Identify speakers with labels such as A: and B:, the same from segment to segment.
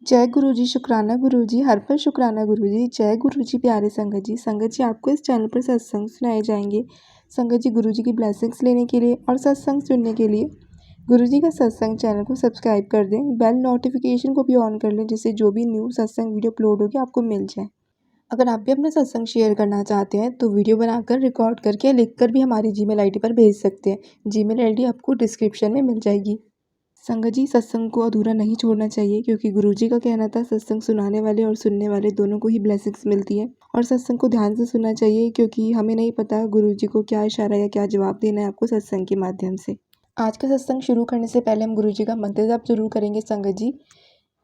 A: जय गुरु जी, शुक्राना गुरु जी, हर पल शुक्राना गुरु जी। जय गुरु जी प्यारे संगत जी। संगत जी, आपको इस चैनल पर सत्संग सुनाए जाएंगे। संगत जी, गुरु जी की ब्लेसिंग्स लेने के लिए और सत्संग सुनने के लिए गुरु जी का सत्संग चैनल को सब्सक्राइब कर दें। बेल नोटिफिकेशन को भी ऑन कर लें, जिससे जो भी न्यू सत्संग वीडियो अपलोड होगी आपको मिल जाए। अगर आप भी अपना सत्संग शेयर करना चाहते हैं तो वीडियो बनाकर रिकॉर्ड करके या लिखकर भी हमारी जीमेल आईडी पर भेज सकते हैं। जीमेल आईडी आपको डिस्क्रिप्शन में मिल जाएगी। संगत जी, सत्संग को अधूरा नहीं छोड़ना चाहिए, क्योंकि गुरुजी का कहना था सत्संग सुनाने वाले और सुनने वाले दोनों को ही ब्लेसिंग्स मिलती है। और सत्संग को ध्यान से सुनना चाहिए, क्योंकि हमें नहीं पता गुरुजी को क्या इशारा या क्या जवाब देना है आपको सत्संग के माध्यम से। आज का सत्संग शुरू करने से पहले हम गुरुजी का मंत्र जाप जरूर करेंगे। संगत जी,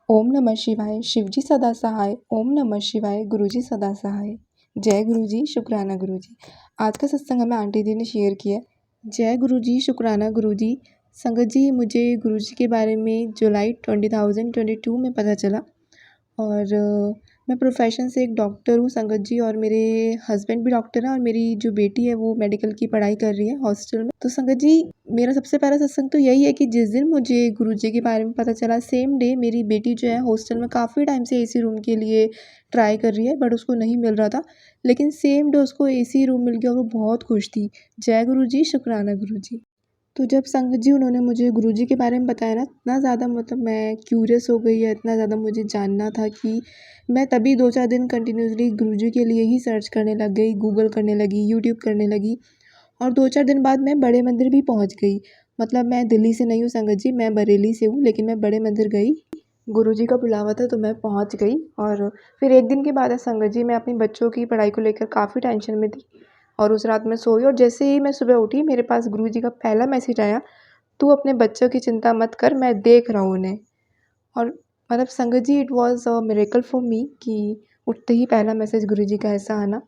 A: ओम नमः शिवाय, शिवजी सदा सहाय। ओम नमः शिवाय, गुरुजी सदा सहाय। जय गुरु जी, शुक्राना गुरु जी। आज का सत्संग हमें आंटी जी ने शेयर किया। जय गुरु जी, शुक्राना गुरु जी। संगत जी, मुझे गुरु जी के बारे में जुलाई 2022 में पता चला। और मैं प्रोफेशन से एक डॉक्टर हूँ संगत जी, और मेरे हस्बैंड भी डॉक्टर हैं और मेरी जो बेटी है वो मेडिकल की पढ़ाई कर रही है हॉस्टल में। तो संगत जी, मेरा सबसे पहला सत्संग तो यही है कि जिस दिन मुझे गुरु जी के बारे में पता चला, सेम डे मेरी बेटी जो है हॉस्टल में काफ़ी टाइम से एसी रूम के लिए ट्राई कर रही है, बट उसको नहीं मिल रहा था। लेकिन सेम डे उसको एसी रूम मिल गया और वो बहुत खुश थी। जय गुरु जी, शुक्राना गुरु जी। तो जब संगत जी उन्होंने मुझे गुरुजी के बारे में बताया ना, इतना ज़्यादा मतलब मैं क्यूरियस हो गई है, इतना ज़्यादा मुझे जानना था कि मैं तभी 2-4 दिन कंटिन्यूसली गुरुजी के लिए ही सर्च करने लग गई, गूगल करने लगी, यूट्यूब करने लगी। और 2-4 दिन बाद मैं बड़े मंदिर भी पहुंच गई। मतलब मैं दिल्ली से नहीं हूँ संगत जी, मैं बरेली से हूँ, लेकिन मैं बड़े मंदिर गई। गुरुजी का बुलावा था तो मैं पहुंच गई। और फिर एक दिन के बाद है संगत जी, मैं अपने बच्चों की पढ़ाई को लेकर काफ़ी टेंशन में थी और उस रात में सोई। और जैसे ही मैं सुबह उठी, मेरे पास गुरुजी का पहला मैसेज आया, तू अपने बच्चों की चिंता मत कर, मैं देख रहा हूँ उन्हें। और मतलब Sangat ji, it was a miracle for me कि उठते ही पहला मैसेज गुरुजी का ऐसा आना।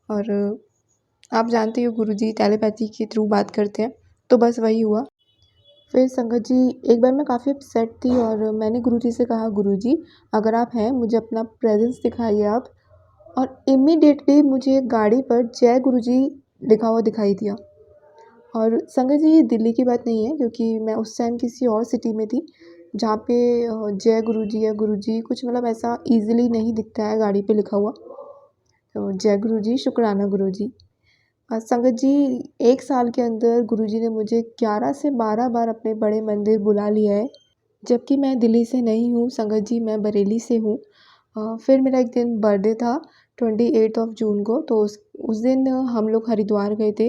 A: और आप जानते हो गुरुजी टेलीपैथी के थ्रू बात करते हैं, तो बस वही हुआ। फिर संगत जी, एक बार मैं काफ़ी अपसेट थी और मैंने गुरुजी से कहा, गुरुजी अगर आप हैं मुझे अपना प्रेजेंस दिखाइए आप। और इमीडिएटली मुझे गाड़ी पर जय गुरुजी लिखा हुआ दिखाई दिया। और संगत जी, ये दिल्ली की बात नहीं है, क्योंकि मैं उस टाइम किसी और सिटी में थी जहाँ पे जय गुरुजी या गुरुजी कुछ मतलब ऐसा ईजिली नहीं दिखता है गाड़ी पे लिखा हुआ। तो जय गुरुजी, शुक्राना गुरुजी। संगत जी, 1 साल के अंदर गुरुजी ने मुझे 11 से 12 बार अपने बड़े मंदिर बुला लिया है, जबकि मैं दिल्ली से नहीं हूँ संगत जी, मैं बरेली से हूँ। फिर मेरा एक दिन बर्थडे था 28 ऑफ जून को, तो उस दिन हम लोग हरिद्वार गए थे।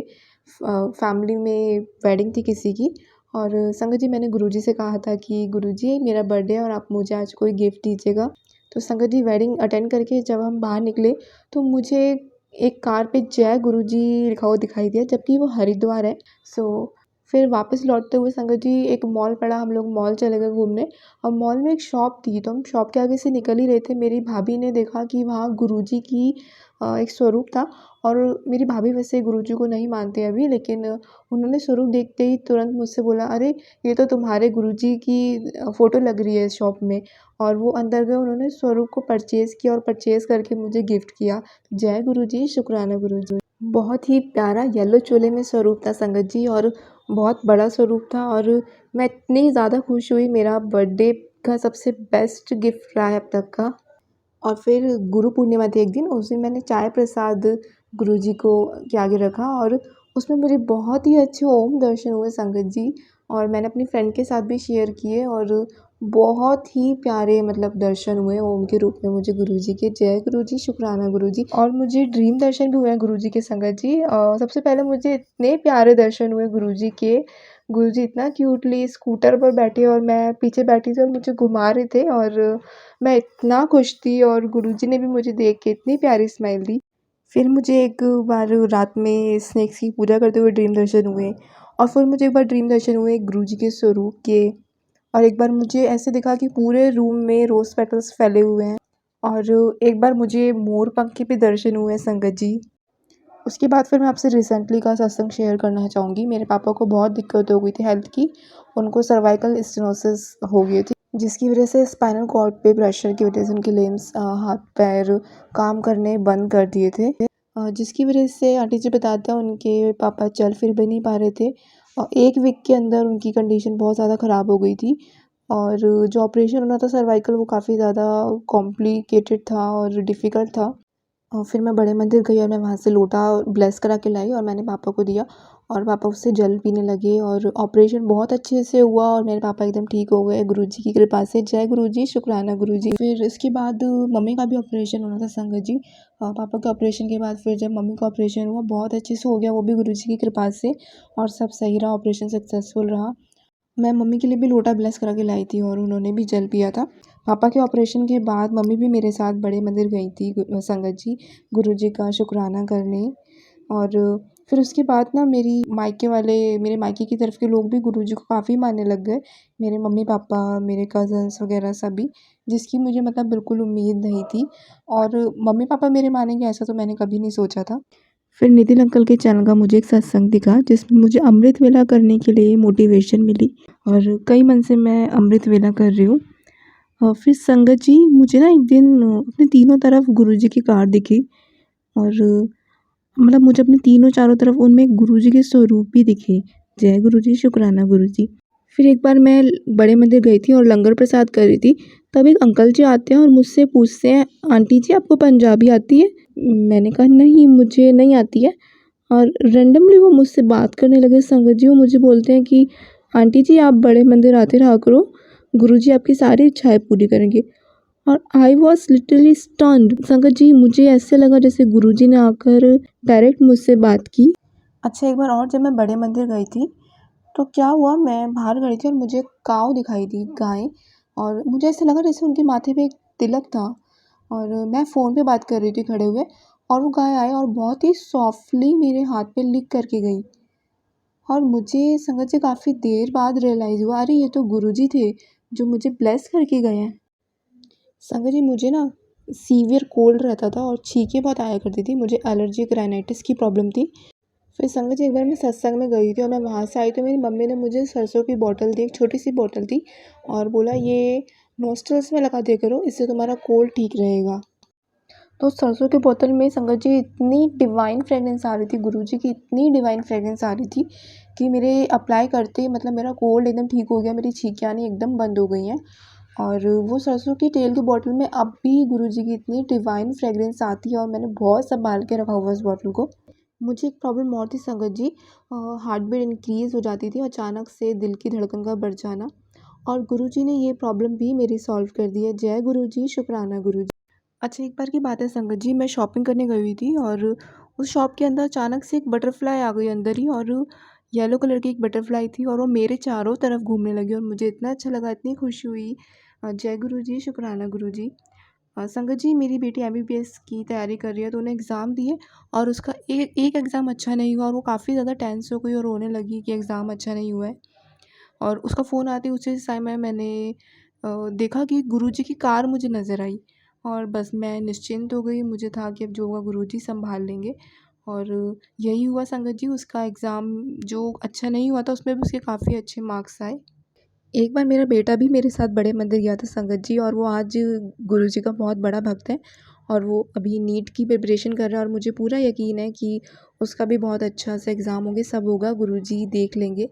A: फैमिली में वेडिंग थी किसी की। और संगत जी, मैंने गुरुजी से कहा था कि गुरुजी मेरा बर्थडे है और आप मुझे आज कोई गिफ्ट दीजिएगा। तो संगत जी, वेडिंग अटेंड करके जब हम बाहर निकले तो मुझे एक कार पे जय गुरुजी लिखा हुआ दिखाई दिया, जबकि वो हरिद्वार है। सो फिर वापस लौटते हुए संगत जी, एक मॉल पड़ा, हम लोग मॉल चले गए घूमने। और मॉल में एक शॉप थी, तो हम शॉप के आगे से निकल ही रहे थे, मेरी भाभी ने देखा कि वहाँ गुरुजी की एक स्वरूप था। और मेरी भाभी वैसे गुरुजी को नहीं मानते अभी, लेकिन उन्होंने स्वरूप देखते ही तुरंत मुझसे बोला, अरे ये तो तुम्हारे गुरुजी की फ़ोटो लग रही है इस शॉप में। और वो अंदर गए, उन्होंने स्वरूप को परचेज़ किया और परचेज़ करके मुझे गिफ्ट किया। जय गुरुजी, शुक्राना गुरुजी। बहुत ही प्यारा येलो चोले में स्वरूप था संगत जी, और बहुत बड़ा स्वरूप था। और मैं इतनी ज़्यादा खुश हुई, मेरा बर्थडे का सबसे बेस्ट गिफ्ट रहा है अब तक का। और फिर गुरु पूर्णिमा थी एक दिन, उस दिन मैंने चाय प्रसाद गुरुजी को के आगे रखा और उसमें मुझे बहुत ही अच्छे ओम दर्शन हुए संगत जी। और मैंने अपनी फ्रेंड के साथ भी शेयर किए और बहुत ही प्यारे मतलब दर्शन हुए ओम के रूप में मुझे गुरुजी के। जय गुरुजी, शुक्राना गुरुजी। और मुझे ड्रीम दर्शन भी हुए हैं गुरुजी के संगत जी। सबसे पहले मुझे इतने प्यारे दर्शन हुए गुरुजी के। गुरुजी इतना क्यूटली स्कूटर पर बैठे और मैं पीछे बैठी थी और मुझे घुमा रहे थे, और मैं इतना खुश थी और गुरुजी ने भी मुझे देख के इतनी प्यारी स्माइल दी। फिर मुझे एक बार रात में स्नेक्स की पूजा करते हुए ड्रीम दर्शन हुए। और फिर मुझे एक बार ड्रीम दर्शन हुए गुरुजी के स्वरूप के। और एक बार मुझे ऐसे दिखा कि पूरे रूम में रोज़ पेटल्स फैले हुए हैं। और एक बार मुझे मोर पंख के भी दर्शन हुए संगत जी। उसके बाद फिर मैं आपसे रिसेंटली का सत्संग शेयर करना चाहूँगी। मेरे पापा को बहुत दिक्कत हो गई थी हेल्थ की, उनको सर्वाइकल स्टेनोसिस हो गई थी, जिसकी वजह से स्पाइनल कॉर्ड पे प्रेशर की वजह से उनके लिम्स हाथ पैर काम करने बंद कर दिए थे। जिसकी वजह से आंटी जी बताते हैं उनके पापा चल फिर भी नहीं पा रहे थे और 1 वीक के अंदर उनकी कंडीशन बहुत ज़्यादा ख़राब हो गई थी। और जो ऑपरेशन होना था सर्वाइकल वो काफ़ी ज़्यादा कॉम्प्लिकेटेड था और डिफ़िकल्ट था। और फिर मैं बड़े मंदिर गई और मैं वहाँ से लोटा ब्लेस करा के लाई और मैंने पापा को दिया और पापा उससे जल पीने लगे और ऑपरेशन बहुत अच्छे से हुआ और मेरे पापा एकदम ठीक हो गए गुरुजी की कृपा से। जय गुरुजी, शुक्राना गुरुजी। फिर इसके बाद मम्मी का भी ऑपरेशन होना था संगत जी। पापा के ऑपरेशन के बाद फिर जब मम्मी का ऑपरेशन हुआ बहुत अच्छे से हो गया वो भी गुरुजी की कृपा से और सब सही रहा, ऑपरेशन सक्सेसफुल रहा। मैं मम्मी के लिए भी लोटा ब्लेस करा के लाई थी और उन्होंने भी जल पिया था। पापा के ऑपरेशन के बाद मम्मी भी मेरे साथ बड़े मंदिर गई थी संगत जी, गुरुजी का शुक्राना करने। और फिर उसके बाद ना मेरे मायके की तरफ के लोग भी गुरुजी को काफ़ी मानने लग गए। मेरे मम्मी-पापा, मेरे कज़न्स वगैरह सभी, जिसकी मुझे मतलब बिल्कुल उम्मीद नहीं थी और मम्मी-पापा मेरे मानेंगे ऐसा तो मैंने कभी नहीं सोचा था। फिर नितिन अंकल के चैनल का मुझे एक सत्संग दिखा जिसमें मुझे अमृत वेला करने के लिए मोटिवेशन मिली और कई मन से मैं अमृत वेला कर रही हूँ। और फिर संगत जी मुझे ना एक दिन अपने तीनों तरफ गुरुजी की कार दिखी और मतलब मुझे अपने तीनों चारों तरफ उनमें गुरुजी के स्वरूप भी दिखे। जय गुरुजी, शुक्राना गुरुजी। फिर एक बार मैं बड़े मंदिर गई थी और लंगर प्रसाद कर रही थी, तब एक अंकल जी आते हैं और मुझसे पूछते हैं, आंटी जी आपको पंजाबी आती है? मैंने कहा नहीं मुझे नहीं आती है और रैंडमली वो मुझसे बात करने लगे संगत जी। वो मुझे बोलते हैं कि आंटी जी आप बड़े मंदिर आते रहा करो, गुरुजी आपकी सारी इच्छाएं पूरी करेंगे। और आई वॉज लिटरली स्टन्ड संगत जी, मुझे ऐसे लगा जैसे गुरुजी ने आकर डायरेक्ट मुझसे बात की। अच्छा एक बार और जब मैं बड़े मंदिर गई थी तो क्या हुआ, मैं बाहर खड़ी थी और मुझे काऊ दिखाई दी, गाय। और मुझे ऐसा लगा जैसे उनके माथे पे एक तिलक था और मैं फ़ोन पे बात कर रही थी खड़े हुए और वो गाय आए और बहुत ही सॉफ्टली मेरे हाथ पे लिक करके गई। और मुझे संगत जी काफ़ी देर बाद रियलाइज़ हुआ, अरे ये तो गुरुजी थे जो मुझे ब्लेस करके गए हैं। संगत जी मुझे ना सीवियर कोल्ड रहता था और छींकें बहुत आया करती थी, मुझे एलर्जिक राइनाइटिस की प्रॉब्लम थी। फिर संगत जी एक बार मैं सत्संग में गई थी और मैं वहाँ से आई तो मेरी मम्मी ने मुझे सरसों की बॉटल दी, एक छोटी सी बॉटल थी और बोला ये नोस्ट्रल्स में लगा दिया करो, इससे तुम्हारा कोल्ड ठीक रहेगा। तो सरसों की बोतल में संगत जी इतनी डिवाइन फ्रेगरेंस आ रही थी, गुरुजी की इतनी डिवाइन फ्रेगरेंस आ रही थी कि मेरे अप्लाई करते ही मतलब मेरा कोल्ड एकदम ठीक हो गया, मेरी छींकें आनी एकदम बंद हो गई हैं। और वो सरसों की तेल की बॉटल में अब भी गुरुजी की इतनी डिवाइन फ्रेगरेंस आती है और मैंने बहुत संभाल के रखा हुआ है उस बॉटल को। मुझे एक प्रॉब्लम और थी संगत जी, हार्ट बीट इंक्रीज़ हो जाती थी अचानक से, दिल की धड़कन का बढ़ जाना, और गुरुजी ने ये प्रॉब्लम भी मेरी सॉल्व कर दी है। जय गुरुजी, शुक्राना गुरुजी। अच्छा एक बार की बात है संगत जी, मैं शॉपिंग करने गई हुई थी और उस शॉप के अंदर अचानक से एक बटरफ्लाई आ गई अंदर ही, और येलो कलर की एक बटरफ्लाई थी और वो मेरे चारों तरफ घूमने लगी और मुझे इतना अच्छा लगा, इतनी खुशी हुई। जय गुरुजी, शुक्राना गुरुजी। संगत जी मेरी बेटी एमबीबीएस की तैयारी कर रही है तो उन्हें एग्ज़ाम दिए और उसका एक एग्ज़ाम अच्छा नहीं हुआ और वो काफ़ी ज़्यादा टेंस हो गई और रोने लगी कि एग्ज़ाम अच्छा नहीं हुआ है। और उसका फ़ोन आते ही उसी समय मैंने देखा कि गुरुजी की कार मुझे नज़र आई और बस मैं निश्चिंत हो गई। मुझे था कि अब जो होगा गुरुजी सँभाल लेंगे और यही हुआ संगत जी। उसका एग्ज़ाम जो अच्छा नहीं हुआ था उसमें भी उसके काफ़ी अच्छे मार्क्स आए। एक बार मेरा बेटा भी मेरे साथ बड़े मंदिर गया था संगत जी और वो आज गुरुजी का बहुत बड़ा भक्त है और वो अभी नीट की प्रिपरेशन कर रहा है और मुझे पूरा यकीन है कि उसका भी बहुत अच्छा सा एग्ज़ाम होंगे, सब होगा, गुरुजी देख लेंगे।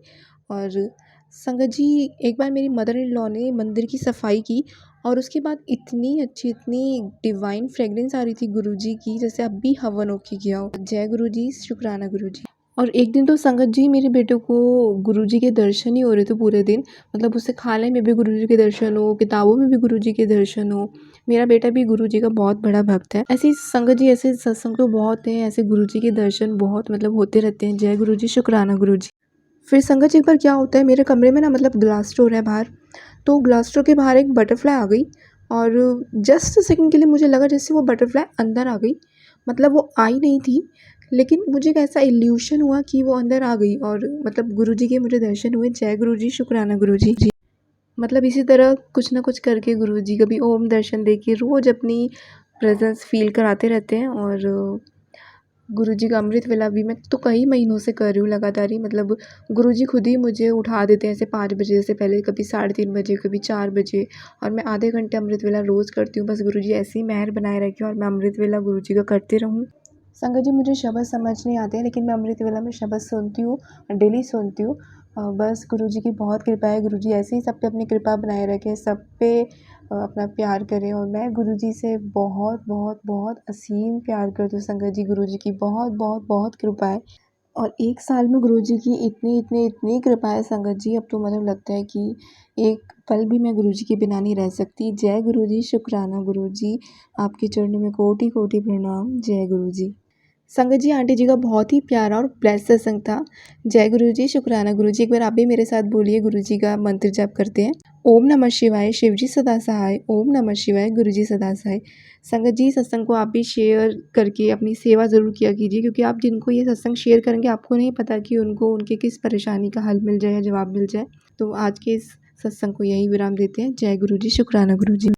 A: और संगत जी एक बार मेरी मदर इन लॉ ने मंदिर की सफाई की और उसके बाद इतनी अच्छी, इतनी डिवाइन फ्रेगरेंस आ रही थी गुरुजी की जैसे अब भी हवन होके गया हो। जय गुरुजी, शुक्राना गुरुजी। और एक दिन तो संगत जी मेरे बेटे को गुरुजी के दर्शन ही हो रहे थे पूरे दिन, मतलब उसे खाने में भी गुरुजी के दर्शन हो, किताबों में भी गुरुजी के दर्शन हो। मेरा बेटा भी गुरुजी का बहुत बड़ा भक्त है। ऐसे ही संगत जी, ऐसे सत्संग तो बहुत हैं, ऐसे गुरुजी के दर्शन बहुत मतलब होते रहते हैं। जय गुरुजी, शुक्राना गुरुजी। फिर संगत जी एक बार क्या होता है, मेरे कमरे में ना मतलब ग्लास डोर है बाहर, तो ग्लास डोर के बाहर एक बटरफ्लाई आ गई और जस्ट सेकंड के लिए मुझे लगा जैसे वो बटरफ्लाई अंदर आ गई, मतलब वो आई नहीं थी लेकिन मुझे एक ऐसा इल्यूशन हुआ कि वो अंदर आ गई और मतलब गुरुजी के मुझे दर्शन हुए। जय गुरुजी, शुक्राना गुरुजी। मतलब इसी तरह कुछ ना कुछ करके गुरुजी का भी ओम दर्शन देके रोज़ अपनी प्रेजेंस फील कराते रहते हैं। और गुरुजी का अमृत वेला भी मैं तो कई महीनों से कर रही हूँ लगातार ही, मतलब गुरुजी खुद ही मुझे उठा देते हैं ऐसे 5 बजे से पहले, कभी 3:30 बजे, कभी 4 बजे, और मैं आधे घंटे अमृत वेला रोज़ करती हूँ। बस गुरुजी ऐसी ही मेहर बनाए रखें और मैं अमृत वेला गुरुजी का करती रहूँ। संगत जी मुझे शब्द समझ नहीं आते हैं लेकिन मैं अमृत वेला में शब्द सुनती हूँ, डेली सुनती हूँ बस गुरुजी की बहुत कृपा है। गुरुजी ऐसे ही सब पे अपनी कृपा बनाए रखें, सब पे अपना प्यार करें और मैं गुरुजी से बहुत बहुत बहुत असीम प्यार करती हूँ संगत जी। गुरुजी की बहुत बहुत बहुत कृपा है और 1 साल में गुरुजी की इतनी कृपा है संगत जी, अब तो मतलब लगता है कि एक पल भी मैं गुरुजी के बिना नहीं रह सकती। जय गुरुजी, शुक्राना गुरुजी, आपके चरणों में कोटि-कोटि प्रणाम। जय गुरुजी। संगत जी, आंटी जी का बहुत ही प्यारा और ब्लेस्ड सत्संग था। जय गुरुजी, शुक्राना गुरुजी। एक बार आप भी मेरे साथ बोलिए, गुरुजी का मंत्र जाप करते हैं। ओम नमः शिवाय, शिवजी सदा सहाय। ओम नमः शिवाय, गुरुजी सदा सहाय। संगत जी, सत्संग को आप भी शेयर करके अपनी सेवा ज़रूर किया कीजिए, क्योंकि आप जिनको ये सत्संग शेयर करेंगे आपको नहीं पता कि उनको उनके किस परेशानी का हल मिल जाए या जवाब मिल जाए। तो आज के इस सत्संग को यहीं विराम देते हैं। जय गुरुजी, शुक्राना गुरुजी।